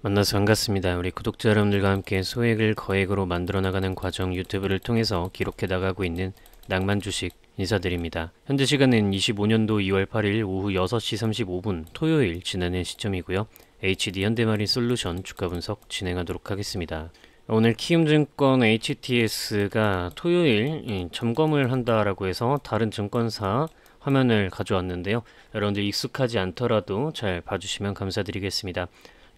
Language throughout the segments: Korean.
만나서 반갑습니다. 우리 구독자 여러분들과 함께 소액을 거액으로 만들어 나가는 과정 유튜브를 통해서 기록해 나가고 있는 낭만주식 인사드립니다. 현재 시간은 25년도 2월 8일 오후 6시 35분 토요일 지나는 시점이고요. HD 현대마린 솔루션 주가 분석 진행하도록 하겠습니다. 오늘 키움증권 HTS가 토요일 점검을 한다라고 해서 다른 증권사 화면을 가져왔는데요. 여러분들 익숙하지 않더라도 잘 봐주시면 감사드리겠습니다.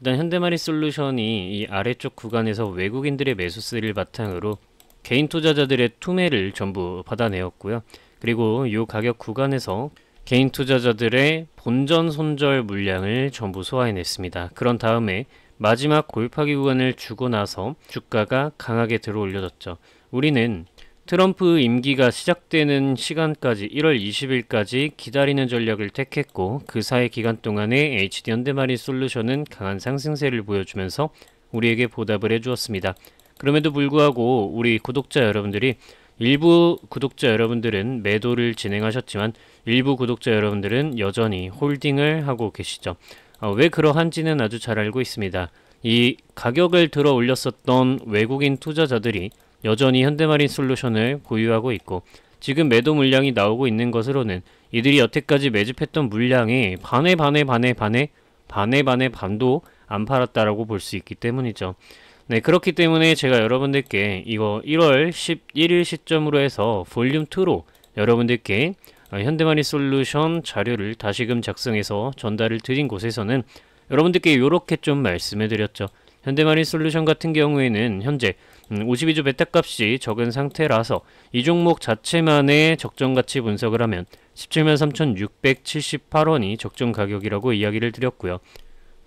일단 현대마린 솔루션이 이 아래쪽 구간에서 외국인들의 매수세를 바탕으로 개인 투자자들의 투매를 전부 받아내었고요. 그리고 이 가격 구간에서 개인 투자자들의 본전 손절 물량을 전부 소화해냈습니다. 그런 다음에 마지막 골파기 구간을 주고 나서 주가가 강하게 들어올려졌죠. 우리는 트럼프 임기가 시작되는 시간까지 1월 20일까지 기다리는 전략을 택했고 그 사이 기간 동안에 HD 현대마린 솔루션은 강한 상승세를 보여주면서 우리에게 보답을 해주었습니다. 그럼에도 불구하고 우리 구독자 여러분들이 일부 구독자 여러분들은 매도를 진행하셨지만 일부 구독자 여러분들은 여전히 홀딩을 하고 계시죠. 왜 그러한지는 아주 잘 알고 있습니다. 이 가격을 들어 올렸었던 외국인 투자자들이 여전히 현대마린 솔루션을 보유하고 있고 지금 매도 물량이 나오고 있는 것으로는 이들이 여태까지 매집했던 물량이 반에 반도 안 팔았다라고 볼 수 있기 때문이죠. 네, 그렇기 때문에 제가 여러분들께 이거 1월 11일 시점으로 해서 볼륨 2로 여러분들께 현대마린 솔루션 자료를 다시금 작성해서 전달을 드린 곳에서는 여러분들께 이렇게 좀 말씀해 드렸죠. 현대마린 솔루션 같은 경우에는 현재 52주 베타값이 적은 상태라서 이 종목 자체만의 적정가치 분석을 하면 17만 3,678원이 적정 가격이라고 이야기를 드렸고요.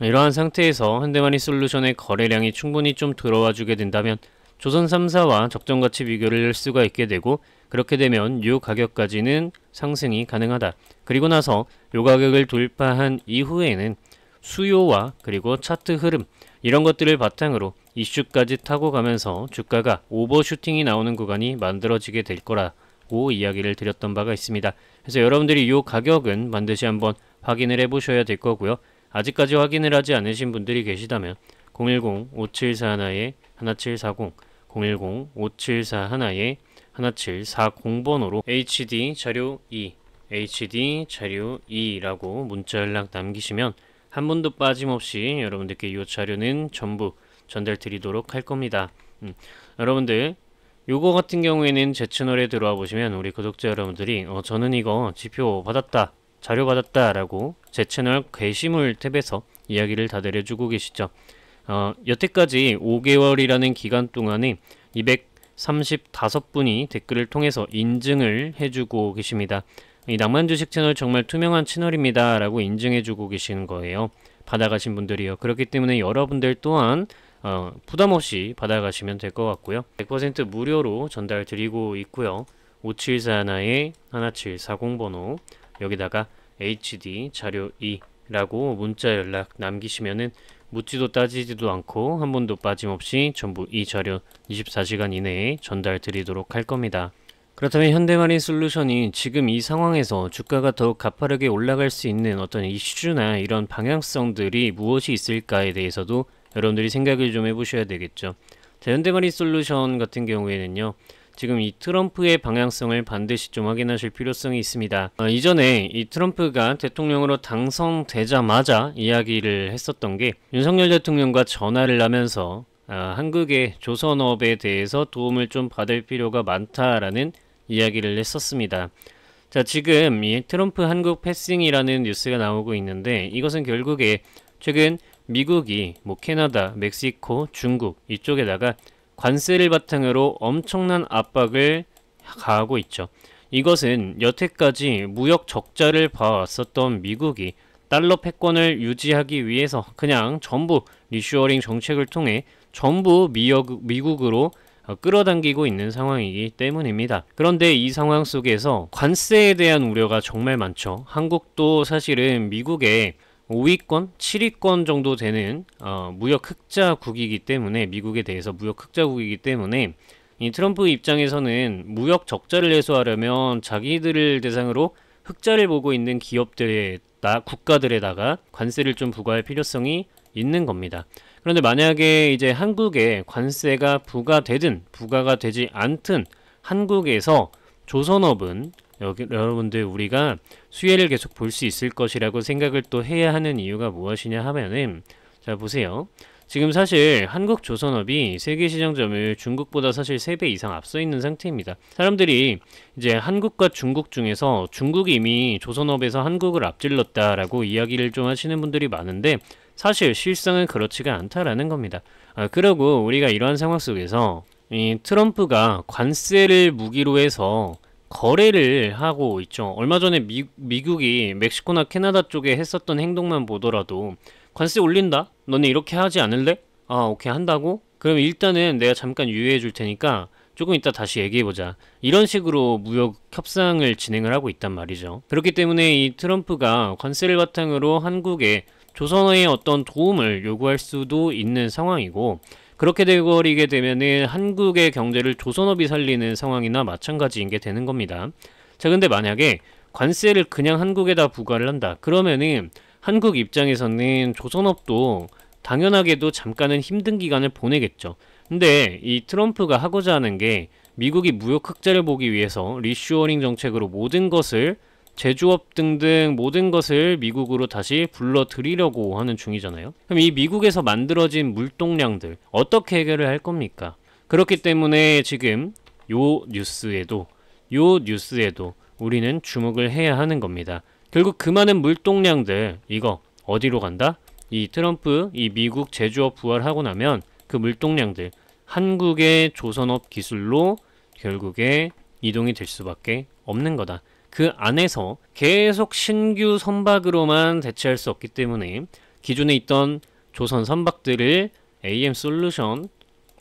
이러한 상태에서 현대마린 솔루션의 거래량이 충분히 좀 들어와 주게 된다면 조선 3사와 적정가치 비교를 할 수가 있게 되고 그렇게 되면 이 가격까지는 상승이 가능하다. 그리고 나서 이 가격을 돌파한 이후에는 수요와 그리고 차트 흐름 이런 것들을 바탕으로 이슈까지 타고 가면서 주가가 오버슈팅이 나오는 구간이 만들어지게 될 거라고 이야기를 드렸던 바가 있습니다. 그래서 여러분들이 이 가격은 반드시 한번 확인을 해 보셔야 될 거고요. 아직까지 확인을 하지 않으신 분들이 계시다면 010-5741-1740 010-5741-1740번호로 HD 자료 2 HD 자료 2라고 문자 연락 남기시면 한 번도 빠짐없이 여러분들께 이 자료는 전부 전달 드리도록 할 겁니다. 여러분들 요거 같은 경우에는 제 채널에 들어와 보시면 우리 구독자 여러분들이 저는 이거 지표 받았다 자료 받았다 라고 제 채널 게시물 탭에서 이야기를 다 내려주고 계시죠. 여태까지 5개월이라는 기간 동안에 235분이 댓글을 통해서 인증을 해주고 계십니다. 이 낭만주식 채널 정말 투명한 채널입니다 라고 인증해주고 계시는 거예요. 받아가신 분들이요. 그렇기 때문에 여러분들 또한 부담없이 받아가시면 될 것 같고요. 100% 무료로 전달 드리고 있고요. 5741-1740번호 여기다가 HD 자료 2라고 문자 연락 남기시면은 묻지도 따지지도 않고 한 번도 빠짐없이 전부 이 자료 24시간 이내에 전달 드리도록 할 겁니다. 그렇다면 현대마린 솔루션이 지금 이 상황에서 주가가 더욱 가파르게 올라갈 수 있는 어떤 이슈나 이런 방향성들이 무엇이 있을까에 대해서도 여러분들이 생각을 좀 해보셔야 되겠죠. 자, 현대마린 솔루션 같은 경우에는요. 지금 이 트럼프의 방향성을 반드시 좀 확인하실 필요성이 있습니다. 이전에 이 트럼프가 대통령으로 당선되자마자 이야기를 했었던 게 윤석열 대통령과 전화를 하면서 한국의 조선업에 대해서 도움을 좀 받을 필요가 많다라는 이야기를 했었습니다. 자, 지금 이 트럼프 한국 패싱이라는 뉴스가 나오고 있는데 이것은 결국에 최근 미국이 캐나다, 멕시코, 중국 이쪽에다가 관세를 바탕으로 엄청난 압박을 가하고 있죠. 이것은 여태까지 무역 적자를 봐왔었던 미국이 달러 패권을 유지하기 위해서 그냥 전부 리쇼어링 정책을 통해 전부 미국으로 끌어당기고 있는 상황이기 때문입니다. 그런데 이 상황 속에서 관세에 대한 우려가 정말 많죠. 한국도 사실은 미국의 5위권, 7위권 정도 되는 무역 흑자국이기 때문에 미국에 대해서 무역 흑자국이기 때문에 이 트럼프 입장에서는 무역 적자를 해소하려면 자기들을 대상으로 흑자를 보고 있는 기업들에다 국가들에다가 관세를 좀 부과할 필요성이 있는 겁니다. 그런데 만약에 이제 한국에 관세가 부과되든 부과가 되지 않든 한국에서 조선업은 여러분들 우리가 수혜를 계속 볼 수 있을 것이라고 생각을 또 해야 하는 이유가 무엇이냐 하면은, 자 보세요. 지금 사실 한국 조선업이 세계 시장점을 중국보다 사실 3배 이상 앞서 있는 상태입니다. 사람들이 이제 한국과 중국 중에서 중국이 이미 조선업에서 한국을 앞질렀다라고 이야기를 좀 하시는 분들이 많은데, 사실 실상은 그렇지가 않다라는 겁니다. 그리고 우리가 이러한 상황 속에서 이 트럼프가 관세를 무기로 해서 거래를 하고 있죠. 얼마 전에 미국이 멕시코나 캐나다 쪽에 했었던 행동만 보더라도, 관세 올린다? 너네 이렇게 하지 않을래? 아, 오케이 한다고? 그럼 일단은 내가 잠깐 유예해 줄 테니까 조금 이따 다시 얘기해보자. 이런 식으로 무역 협상을 진행을 하고 있단 말이죠. 그렇기 때문에 이 트럼프가 관세를 바탕으로 한국에 조선의 어떤 도움을 요구할 수도 있는 상황이고, 그렇게 돼버리게 되면은 한국의 경제를 조선업이 살리는 상황이나 마찬가지인 게 되는 겁니다. 자, 근데 만약에 관세를 그냥 한국에다 부과를 한다. 그러면은 한국 입장에서는 조선업도 당연하게도 잠깐은 힘든 기간을 보내겠죠. 근데 이 트럼프가 하고자 하는 게, 미국이 무역 흑자를 보기 위해서 리쇼어링 정책으로 모든 것을, 제조업 등등 모든 것을 미국으로 다시 불러들이려고 하는 중이잖아요. 그럼 이 미국에서 만들어진 물동량들 어떻게 해결을 할 겁니까? 그렇기 때문에 지금 요 뉴스에도 우리는 주목을 해야 하는 겁니다. 결국 그 많은 물동량들, 이거 어디로 간다? 이 트럼프, 이 미국 제조업 부활하고 나면 그 물동량들 한국의 조선업 기술로 결국에 이동이 될 수밖에 없는 거다. 그 안에서 계속 신규 선박으로만 대체할 수 없기 때문에 기존에 있던 조선 선박들을 AM 솔루션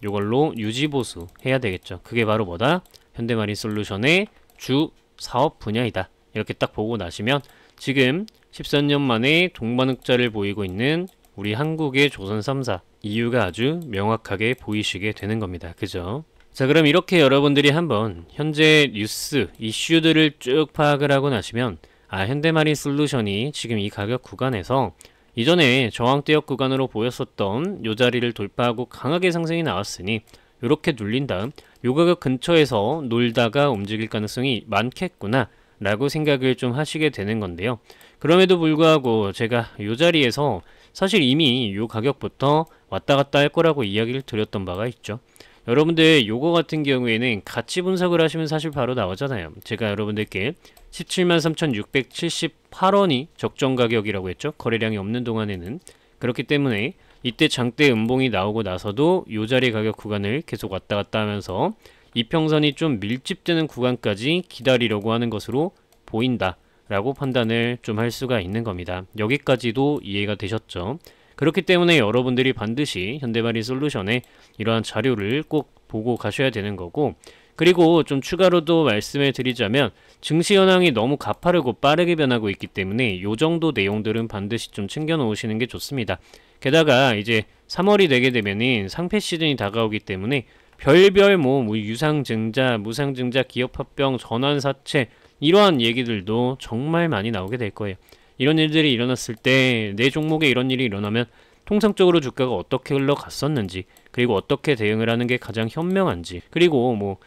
요걸로 유지보수 해야 되겠죠. 그게 바로 뭐다? 현대마린 솔루션의 주 사업 분야이다. 이렇게 딱 보고 나시면 지금 13년 만에 동반흑자를 보이고 있는 우리 한국의 조선 3사 이유가 아주 명확하게 보이시게 되는 겁니다. 그죠? 자, 그럼 이렇게 여러분들이 한번 현재 뉴스, 이슈들을 쭉 파악을 하고 나시면, 현대마린 솔루션이 지금 이 가격 구간에서 이전에 저항대역 구간으로 보였었던 요 자리를 돌파하고 강하게 상승이 나왔으니 이렇게 눌린 다음 요 가격 근처에서 놀다가 움직일 가능성이 많겠구나 라고 생각을 좀 하시게 되는 건데요. 그럼에도 불구하고 제가 요 자리에서 사실 이미 요 가격부터 왔다 갔다 할 거라고 이야기를 드렸던 바가 있죠. 여러분들 요거 같은 경우에는 가치 분석을 하시면 사실 바로 나오잖아요. 제가 여러분들께 173,678원이 적정 가격이라고 했죠. 거래량이 없는 동안에는. 그렇기 때문에 이때 장대 음봉이 나오고 나서도 요 자리 가격 구간을 계속 왔다 갔다 하면서 이평선이 좀 밀집되는 구간까지 기다리려고 하는 것으로 보인다 라고 판단을 좀 할 수가 있는 겁니다. 여기까지도 이해가 되셨죠? 그렇기 때문에 여러분들이 반드시 현대마린 솔루션의 이러한 자료를 꼭 보고 가셔야 되는 거고, 그리고 좀 추가로도 말씀을 드리자면 증시 현황이 너무 가파르고 빠르게 변하고 있기 때문에 요 정도 내용들은 반드시 좀 챙겨 놓으시는 게 좋습니다. 게다가 이제 3월이 되게 되면은 상패 시즌이 다가오기 때문에 별별 뭐 유상증자, 무상증자, 기업합병, 전환사채 이러한 얘기들도 정말 많이 나오게 될 거예요. 이런 일들이 일어났을 때 내 종목에 이런 일이 일어나면 통상적으로 주가가 어떻게 흘러갔었는지, 그리고 어떻게 대응을 하는 게 가장 현명한지, 그리고 뭐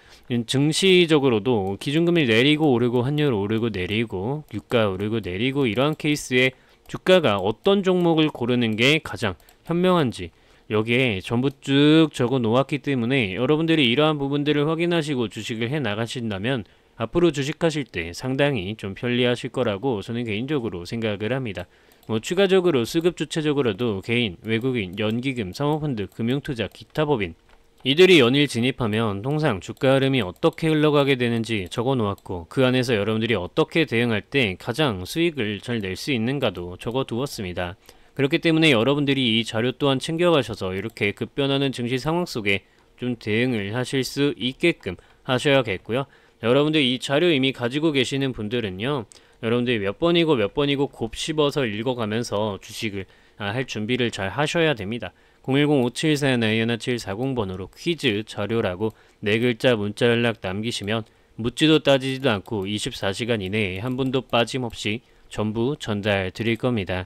증시적으로도 기준금리 내리고 오르고 환율 오르고 내리고 유가 오르고 내리고 이러한 케이스에 주가가 어떤 종목을 고르는 게 가장 현명한지 여기에 전부 쭉 적어 놓았기 때문에 여러분들이 이러한 부분들을 확인하시고 주식을 해 나가신다면 앞으로 주식하실 때 상당히 좀 편리하실 거라고 저는 개인적으로 생각을 합니다. 뭐 추가적으로 수급 주체적으로도 개인, 외국인, 연기금, 사모펀드, 금융투자, 기타 법인 이들이 연일 진입하면 통상 주가 흐름이 어떻게 흘러가게 되는지 적어 놓았고, 그 안에서 여러분들이 어떻게 대응할 때 가장 수익을 잘 낼 수 있는가도 적어 두었습니다. 그렇기 때문에 여러분들이 이 자료 또한 챙겨가셔서 이렇게 급변하는 증시 상황 속에 좀 대응을 하실 수 있게끔 하셔야겠고요. 여러분들 이 자료 이미 가지고 계시는 분들은요, 여러분들이 몇 번이고 곱씹어서 읽어가면서 주식을 할 준비를 잘 하셔야 됩니다. 010-5741-1740번으로 퀴즈 자료라고 4글자 문자 연락 남기시면 묻지도 따지지도 않고 24시간 이내에 한 분도 빠짐없이 전부 전달 드릴 겁니다.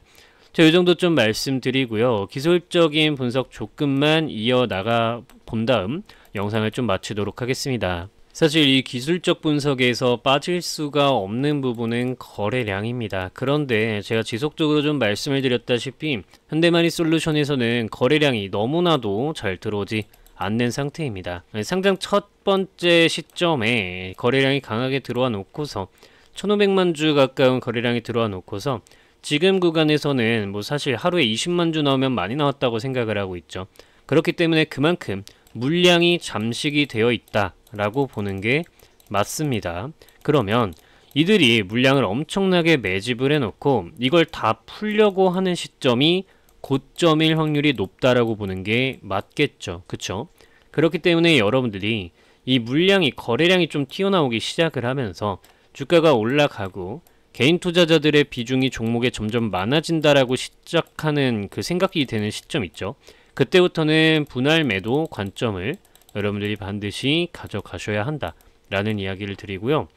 자, 이 정도 좀 말씀드리고요. 기술적인 분석 조금만 이어나가 본 다음 영상을 좀 마치도록 하겠습니다. 사실 이 기술적 분석에서 빠질 수가 없는 부분은 거래량입니다. 그런데 제가 지속적으로 좀 말씀을 드렸다시피 현대마니솔루션에서는 거래량이 너무나도 잘 들어오지 않는 상태입니다. 상장 첫 번째 시점에 거래량이 강하게 들어와 놓고서 1500만 주 가까운 거래량이 들어와 놓고서 지금 구간에서는 뭐 사실 하루에 20만 주 나오면 많이 나왔다고 생각을 하고 있죠. 그렇기 때문에 그만큼 물량이 잠식이 되어 있다라고 보는 게 맞습니다. 그러면 이들이 물량을 엄청나게 매집을 해놓고 이걸 다 풀려고 하는 시점이 고점일 확률이 높다라고 보는 게 맞겠죠. 그쵸? 그렇기 때문에 여러분들이 이 물량이 거래량이 좀 튀어나오기 시작을 하면서 주가가 올라가고 개인 투자자들의 비중이 종목에 점점 많아진다라고 시작하는 그 생각이 되는 시점 있죠. 그때부터는 분할 매도 관점을 여러분들이 반드시 가져가셔야 한다라는 이야기를 드리고요.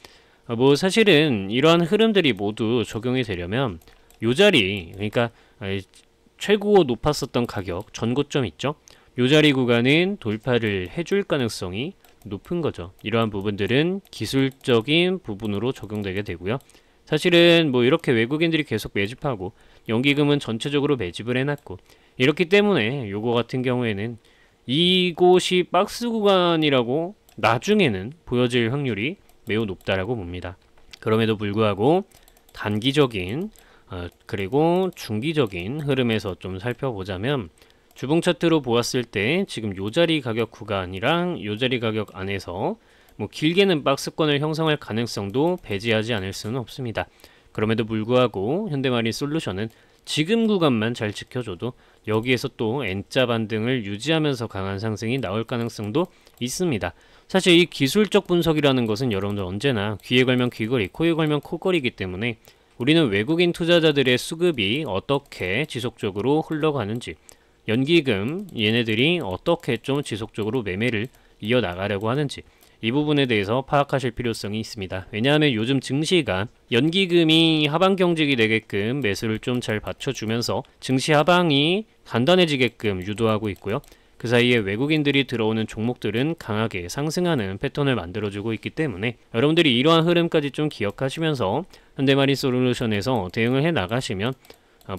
뭐 사실은 이러한 흐름들이 모두 적용이 되려면 요 자리, 그러니까 최고 높았었던 가격 전고점 있죠. 요 자리 구간은 돌파를 해줄 가능성이 높은 거죠. 이러한 부분들은 기술적인 부분으로 적용되게 되고요. 사실은 뭐 이렇게 외국인들이 계속 매집하고 연기금은 전체적으로 매집을 해놨고 이렇기 때문에 요거 같은 경우에는 이곳이 박스 구간이라고 나중에는 보여질 확률이 매우 높다라고 봅니다. 그럼에도 불구하고 단기적인 그리고 중기적인 흐름에서 좀 살펴보자면 주봉 차트로 보았을 때 지금 요 자리 가격 구간이랑 요 자리 가격 안에서 뭐 길게는 박스권을 형성할 가능성도 배제하지 않을 수는 없습니다. 그럼에도 불구하고 현대마린솔루션은 지금 구간만 잘 지켜줘도 여기에서 또 N자 반등을 유지하면서 강한 상승이 나올 가능성도 있습니다. 사실 이 기술적 분석이라는 것은 여러분들 언제나 귀에 걸면 귀걸이, 코에 걸면 코걸이기 때문에 우리는 외국인 투자자들의 수급이 어떻게 지속적으로 흘러가는지, 연기금 얘네들이 어떻게 좀 지속적으로 매매를 이어나가려고 하는지 이 부분에 대해서 파악하실 필요성이 있습니다. 왜냐하면 요즘 증시가 연기금이 하방 경직이 되게끔 매수를 좀 잘 받쳐주면서 증시 하방이 단단해지게끔 유도하고 있고요. 그 사이에 외국인들이 들어오는 종목들은 강하게 상승하는 패턴을 만들어주고 있기 때문에 여러분들이 이러한 흐름까지 좀 기억하시면서 현대마린솔루션에서 대응을 해 나가시면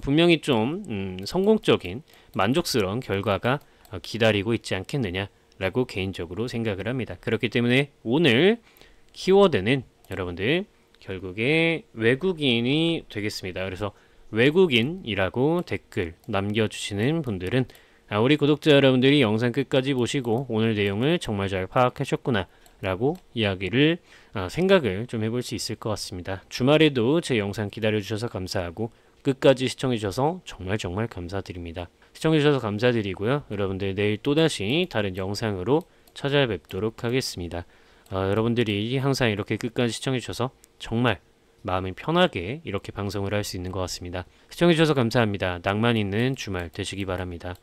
분명히 좀 성공적인 만족스러운 결과가 기다리고 있지 않겠느냐 라고 개인적으로 생각을 합니다. 그렇기 때문에 오늘 키워드는 여러분들 결국에 외국인이 되겠습니다. 그래서 외국인이라고 댓글 남겨주시는 분들은 우리 구독자 여러분들이 영상 끝까지 보시고 오늘 내용을 정말 잘 파악하셨구나 라고 이야기를 생각을 좀 해볼 수 있을 것 같습니다. 주말에도 제 영상 기다려주셔서 감사하고 끝까지 시청해주셔서 정말 감사드립니다. 시청해주셔서 감사드리고요. 여러분들 내일 또다시 다른 영상으로 찾아뵙도록 하겠습니다. 여러분들이 항상 이렇게 끝까지 시청해주셔서 정말 마음이 편하게 이렇게 방송을 할 수 있는 것 같습니다. 시청해주셔서 감사합니다. 낭만 있는 주말 되시기 바랍니다.